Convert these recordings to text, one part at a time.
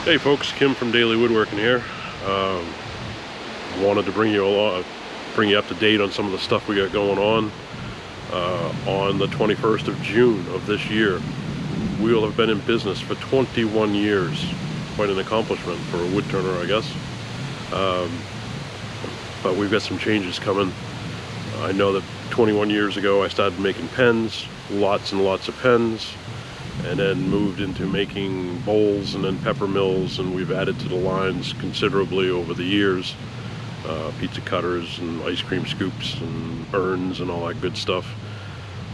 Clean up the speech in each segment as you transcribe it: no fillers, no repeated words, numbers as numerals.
Hey folks, Kim from Dailey Woodworking here. Wanted to bring you up to date on some of the stuff we got going on. On the 21st of June of this year, we will have been in business for 21 years. Quite an accomplishment for a wood turner, I guess. But we've got some changes coming. I know that 21 years ago I started making pens, lots and lots of pens, and then moved into making bowls and then pepper mills, and we've added to the lines considerably over the years. Pizza cutters and ice cream scoops and urns and all that good stuff.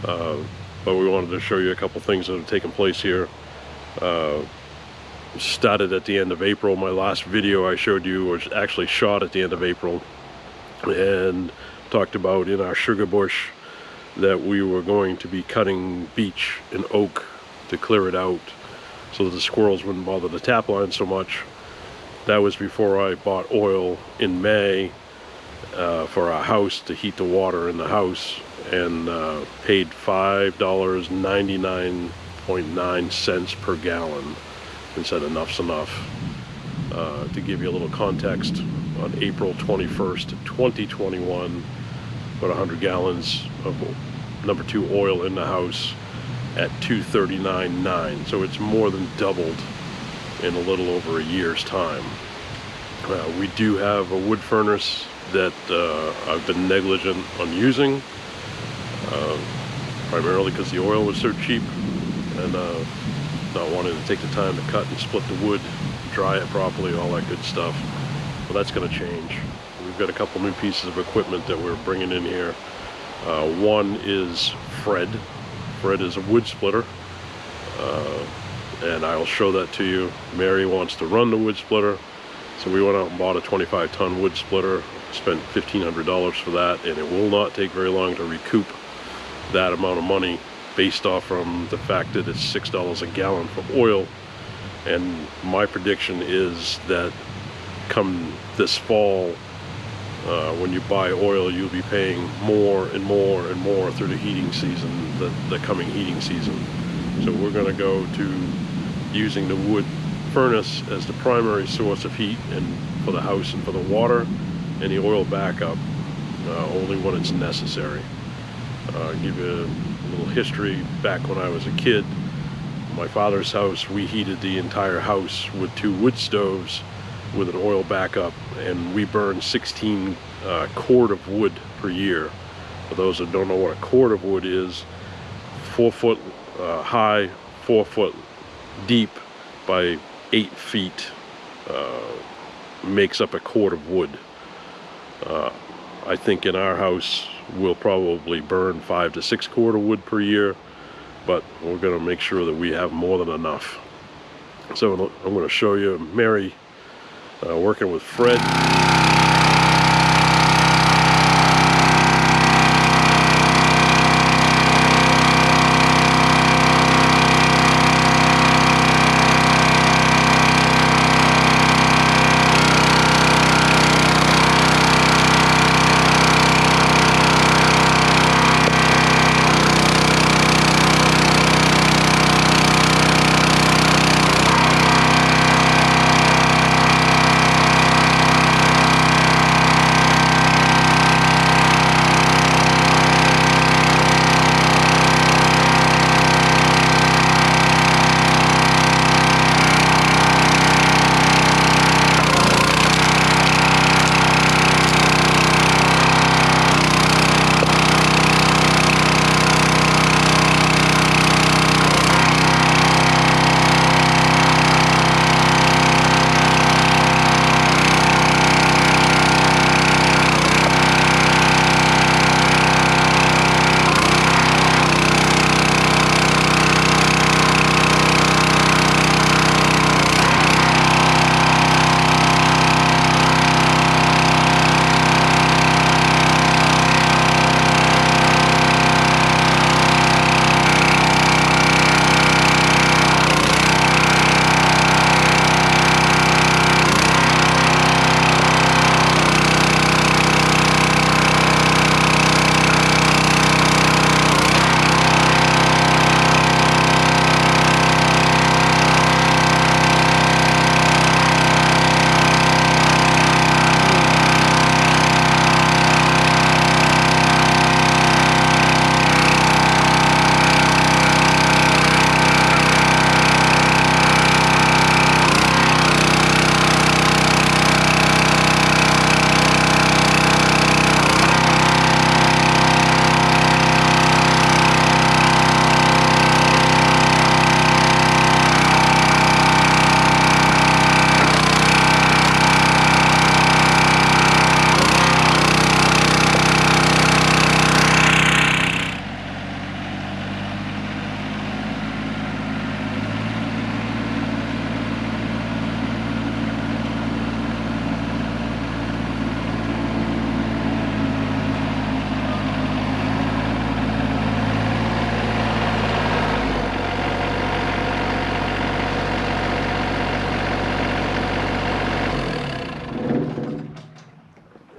But we wanted to show you a couple things that have taken place here. Started at the end of April. My last video I showed you was actually shot at the end of April, and talked about in our sugar bush that we were going to be cutting beech and oak to clear it out so that the squirrels wouldn't bother the tap line so much. That was before I bought oil in May for our house to heat the water in the house, and paid $5.99.9 per gallon and said enough's enough. To give you a little context, on April 21st, 2021, put 100 gallons of number 2 oil in the house at $239.9, so it's more than doubled in a little over a year's time. We do have a wood furnace that I've been negligent on using, primarily because the oil was so cheap, and not wanting to take the time to cut and split the wood, dry it properly, all that good stuff. Well, that's going to change. We've got a couple new pieces of equipment that we're bringing in here. One is Fred. Fred is a wood splitter, and I'll show that to you. Mary wants to run the wood splitter, so we went out and bought a 25-ton wood splitter, spent $1,500 for that, and it will not take very long to recoup that amount of money based off from the fact that it's $6 a gallon for oil. And my prediction is that come this fall, when you buy oil, you'll be paying more and more and more through the heating season, the coming heating season. So we're going to go to using the wood furnace as the primary source of heat and for the house and for the water, and the oil backup only when it's necessary. I'll give you a little history. Back when I was a kid, my father's house, we heated the entire house with 2 wood stoves with an oil backup, and we burned 16 cord of wood per year. For those that don't know what a cord of wood is, 4 foot high, 4 foot deep by 8 feet makes up a cord of wood. I think in our house we'll probably burn 5 to 6 cord of wood per year, but we're going to make sure that we have more than enough. So I'm going to show you Mary working with Fred.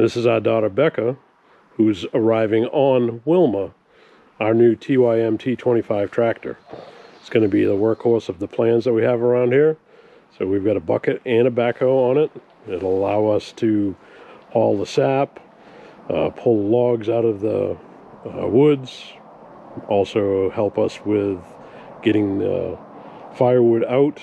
This is our daughter Becca, who's arriving on Wilma, our new TYM T25 tractor. It's going to be the workhorse of the plans that we have around here. So we've got a bucket and a backhoe on it. It'll allow us to haul the sap, pull logs out of the woods, also help us with getting the firewood out,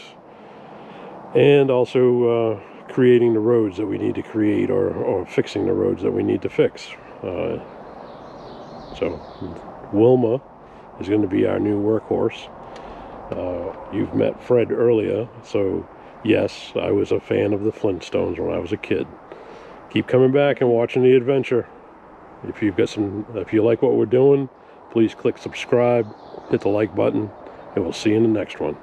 and also creating the roads that we need to create, or fixing the roads that we need to fix. So Wilma is going to be our new workhorse. You've met Fred earlier, so yes, I was a fan of the Flintstones when I was a kid. Keep coming back and watching the adventure. If you like what we're doing, please click subscribe, hit the like button, and we'll see you in the next one.